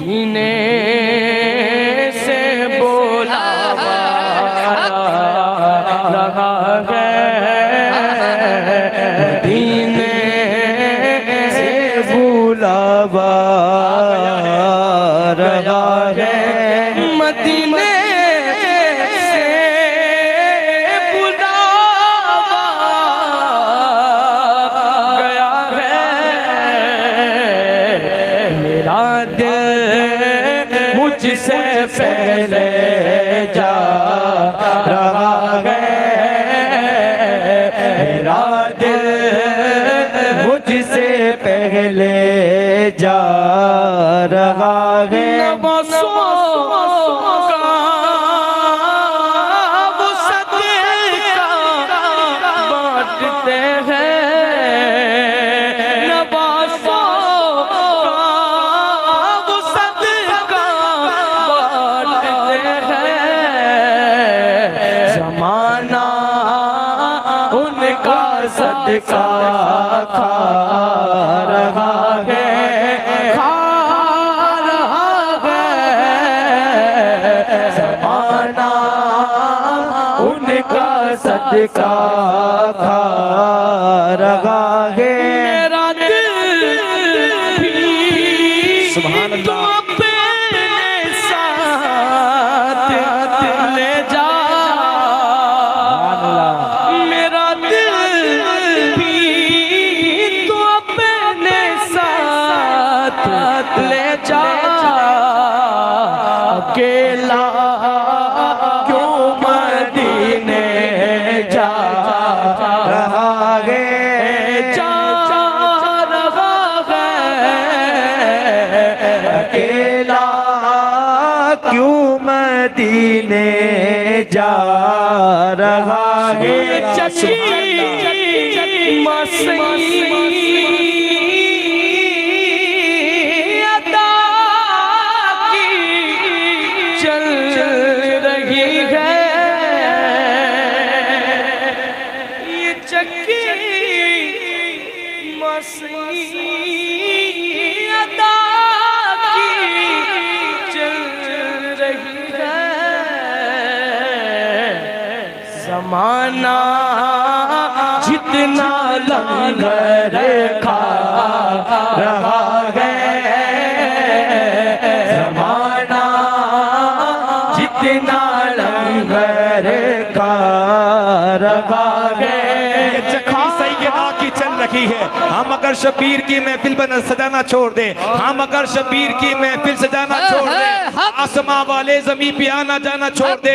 मदीने से बुलावा रहा है, मदीने से बुलावा रहा है, मदीने से बुलावा गया है। मेरा दिल मुझसे पहले जा रहा है, मेरा दिल मुझसे पहले जा रहा है। सदका खा रहा है, खा रहा है, ज़माना उनका सदका खा रहा है। मेरा दिल भी सुभान अल्लाह ले जा, अकेला क्यों मदीने जा रहा है, जा रहा है, अकेला क्यों मदीने जा रहा है। ज़माना जितना लंगर खा रहा है, ज़माना जितना लंगर खा रहा है। की चल रही है, हम अगर शबीर की महफिल पर सजाना छोड़ दे, हम अगर शबीर की महफिल सजाना छोड़ दे, आसमां वाले जमीन पे आना जाना छोड़ दे,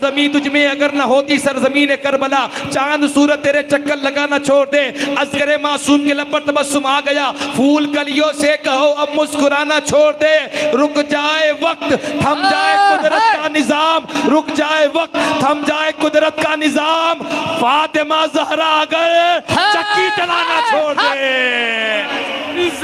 जमीन तुझ में अगर न होती सरजमीन करबला, चांद सूरज तेरे चक्कर लगाना छोड़ दे, असगरे मासूम के लब पर तबस्सुम आ गया, फूल कलियों से कहो अब मुस्कुराना छोड़ दे, रुक जाए वक्त थम जाए कुदरत का निजाम, रुक जाए वक्त थम जाए कुदरत का निजाम, फातिमा ज़हरा अगर चक्की चलाना छोड़ दे।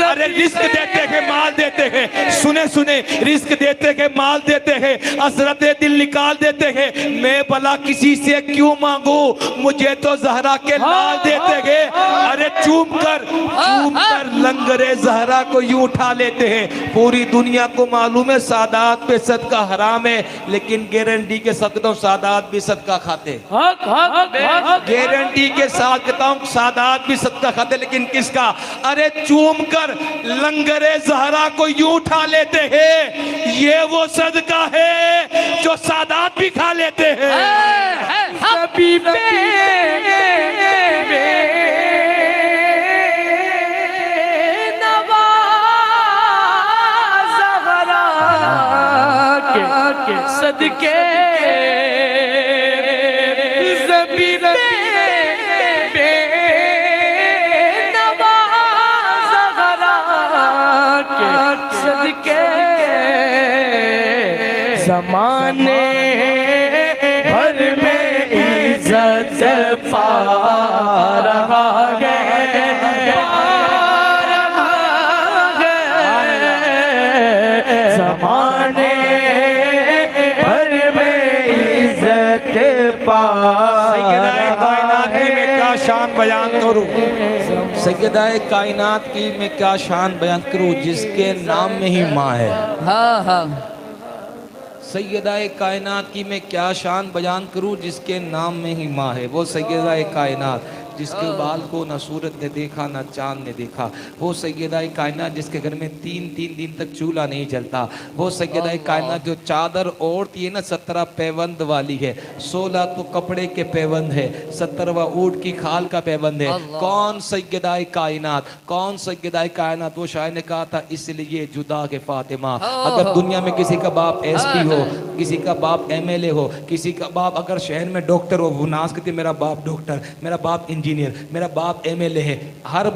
अरे रिस्क देते हैं माल देते हैं, सुने सुने रिस्क देते हैं माल देते हैं, हसरत दिल निकाल देते हैं, मैं भला किसी से क्यों मांगू, मुझे तो ज़हरा के लाल देते हैं। अरे चूम कर लंगरे ज़हरा को यूं उठा लेते हैं। पूरी दुनिया को मालूम है सादात पे सदका हराम है, लेकिन गारंटी के साथ हूँ सादात भी सदका खाते, गारंटी के साथ कहता हूँ सादात भी सदका खाते, लेकिन किसका? अरे चूम कर लंगरे ज़हरा को यूं उठा लेते हैं, ये वो सदका है जो सादात भी खा लेते हैं। सदके ज़माने भर में इज्जत पा रहा है, ज़माने भर में इज्जत पा रहा है। क्या शान बयान करूं। सैयदाए कायनात की मैं क्या शान बयान करूं जिसके नाम में ही माँ है। हाँ हाँ। सैयदाए कायनात की मैं क्या शान बयान करूं जिसके नाम में ही माँ है। वो सैयदाए कायनात जिसके बाल को ना सूरज ने देखा ना चांद ने देखा। वो सैयदाए कायनात जिसके घर में 3-3 दिन तक चूल्हा नहीं जलता। वो सैयदाए कायनात जो चादर ओढ़ती है ना 17 पैबंद वाली है। 16 तो कपड़े के पैबंद है, 17वां ऊँट की खाल का पैबंद है। कौन सैयदाए कायनात, कौन सैयदाए कायनात। वो शायर ने कहा था इसलिए जुदा के फातिमा। अगर दुनिया में किसी का बाप एसपी हो, किसी का बाप एमएलए हो, किसी का बाप अगर शहर में डॉक्टर हो, वो नाज करती मेरा बाप डॉक्टर, मेरा बाप इंजीनियर, मेरा बाप एमएलए है। हर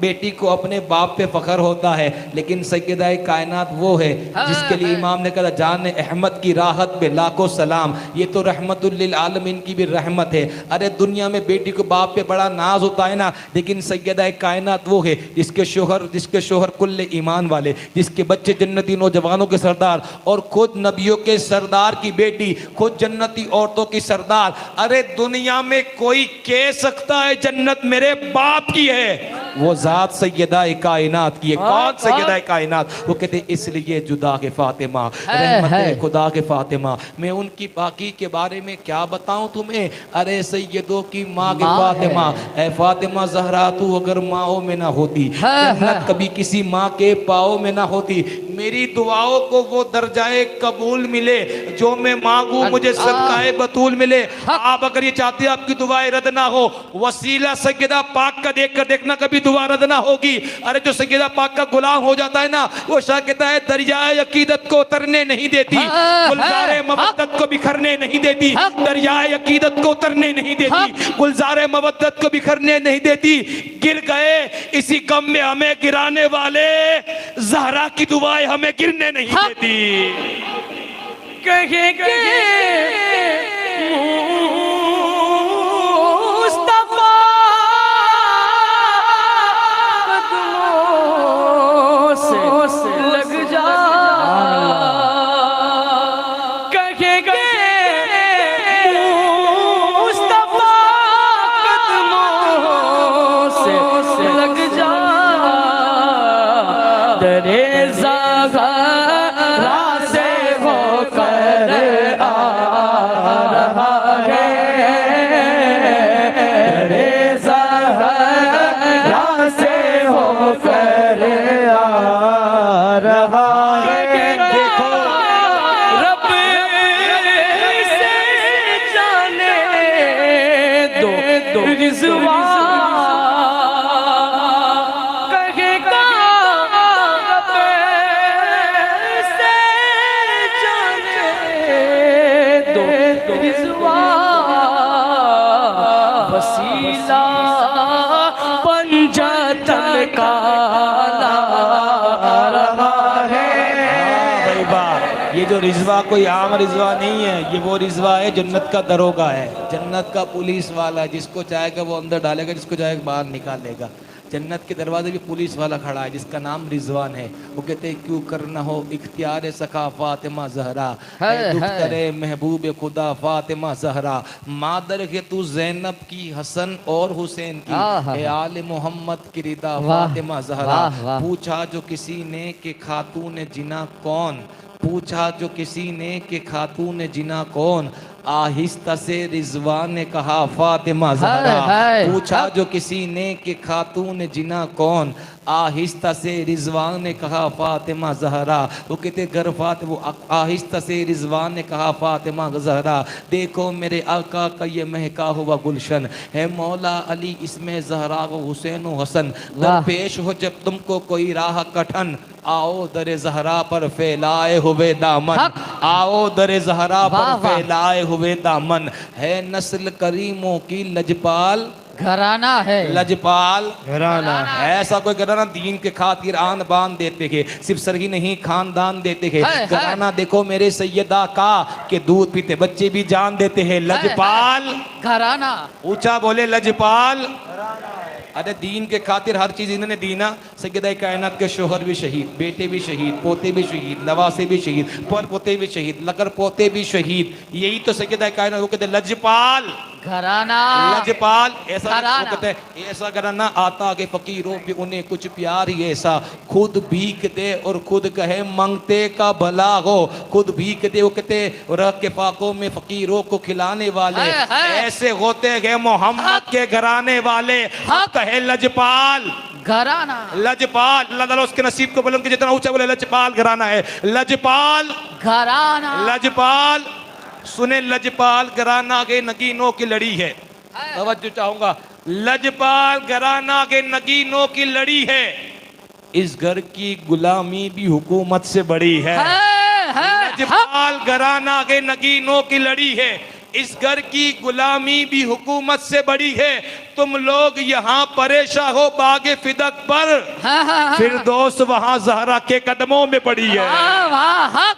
बेटी को अपने बाप पे फख्र होता है, लेकिन सैयदाए कायनात वो है जिसके लिए इमाम ने कहा जान अहमद की राहत पे लाखों सलाम। ये तो रहमतुल लिल आलमीन की भी रहमत है। अरे दुनिया में बेटी को बाप पे बड़ा नाज होता है ना, लेकिन सैयदाए कायनात वो है जिसके शोहर कुल्ले ईमान वाले, जिसके बच्चे जन्नती नौजवानों के सरदार और खुद नबियों के सरदार की बेटी, खुद जन्नती औरतों की सरदार। अरे दुनिया में कोई कह सकता है जन्नत मेरे बाप की है? वो जात सैयदाए कायनात की है। कौन सैयदाए कायनात? वो कहते इसलिए जुदा के फातिमा, रहमत खुदा के फातिमा। मैं उनकी बाकी के बारे में क्या बताऊं तुम्हें। अरे सैयदों की माँ के फातिमा, ऐ फातिमा ज़हरा तू अगर माओ में ना होती, जन्नत कभी किसी माँ के पाओ में ना होती। मेरी दुआओं को वो दर्जाए कबूल मिले जो मैं मांगू मुझे सदकाए बतूल मिले। आप अगर ये चाहते हैं आपकी दुआएं रद्द ना हो, वसीला सैयदा पाक का देख कर देखना कभी दुआ रद्द ना होगी। अरे जो सैयदा पाक का गुलाम हो जाता है ना, वो शाह कहता है दरियाए अकीदत को उतरने नहीं देती, गुलजारे मवद्दत को बिखरने नहीं देती। दरियाए अकीदत को उतरने नहीं देती, गुलजारे मवद्दत को बिखरने नहीं देती। गिर गए इसी गम में हमें गिराने वाले, ज़हरा की दुआएं हमें गिरने नहीं देती। कहेंगे ये जो रिजवा कोई आम रिजवा नहीं है, ये वो रिजवा है जन्नत का दरोगा है, जन्नत का पुलिस वाला है। जिसको चाहेगा वो अंदर डालेगा, जिसको चाहेगा बाहर निकालेगा। जन्नत के दरवाजे भी पुलिस वाला खड़ा है जिसका नाम रिजवान है। वो कहते हैं क्यों करना हो इख्तियार सखा फातिमा ज़हरा, दुख्तरे महबूब खुदा फातिमा ज़हरा। मादर के तू ज़ैनब की, हसन और हुसैन की, आले मोहम्मद की रिदा फातिमा ज़हरा। पूछा जो किसी ने कि खातून जिना कौन, पूछा जो किसी ने कि खातून जिना कौन, आहिस्ता से रिजवान ने कहा फातिमा ज़हरा। पूछा जो किसी ने कि खातून जिना कौन, आहिस्ता से रिजवान ने कहा फातिमा ज़हरा। वो कहते घर वो आहिस्ता से रिजवान ने कहा फातिमा ज़हरा। देखो मेरे आका का ये महका हुआ गुलशन है, मौला अली इसमें ज़हरा व हुसैन व हसन। पेश हो जब तुमको कोई राह कठन, आओ दरे ज़हरा पर फैलाए हुए दामन, आओ दरे ज़हरा पर फैलाए हुए दामन। है नस्ल करीमों की लजपाल घराना है, लजपाल घराना। ऐसा कोई घराना दीन के खातिर आन बान देते थे, सिर्फ सर ही नहीं खानदान देते थे। घराना देखो मेरे सैयदा का के दूध पीते बच्चे भी जान देते हैं। लजपाल घराना, ऊंचा बोले लजपाल। अरे दीन के खातिर हर चीज इन्होंने दीना। सैयदा कायनात के शोहर भी शहीद, बेटे भी शहीद, पोते भी शहीद, नवासे भी शहीद, पर पोते भी शहीद, लकर पोते भी शहीद। यही तो सैयदा कायनात वो कहते लजपाल घराना लजपाल ऐसा घराना। वो कहते हैं ऐसा घराना आता कि फकीरों पे उन्हें कुछ प्यार ही ऐसा, खुद भीख दे और खुद कहे मांगते का भला हो, खुद भीख दे वो कहते रख के फाकों में फकीरों को खिलाने वाले, है। ऐसे होते गए मोहम्मद के घराने वाले। हक। कहे लजपाल घराना लजपाल, अल्लाह ताला उसके नसीब को बुलंद के जितना ऊंचा बोले लजपाल घराना है। लजपाल घराना लजपाल सुने, लजपाल घराना के नगीनों की लड़ी है। तवज्जो चाहूंगा, लजपाल घराना के नगीनों की लड़ी है। इस घर की गुलामी भी हुकूमत से बड़ी है। है लजपाल घराना के नगीनों की लड़ी है, इस घर की गुलामी भी हुकूमत से बड़ी है। तुम लोग यहाँ परेशान हो बागे फिदक पर, फिर दोस्त वहां जहरा के कदमों में पड़ी है। वाह वाह हक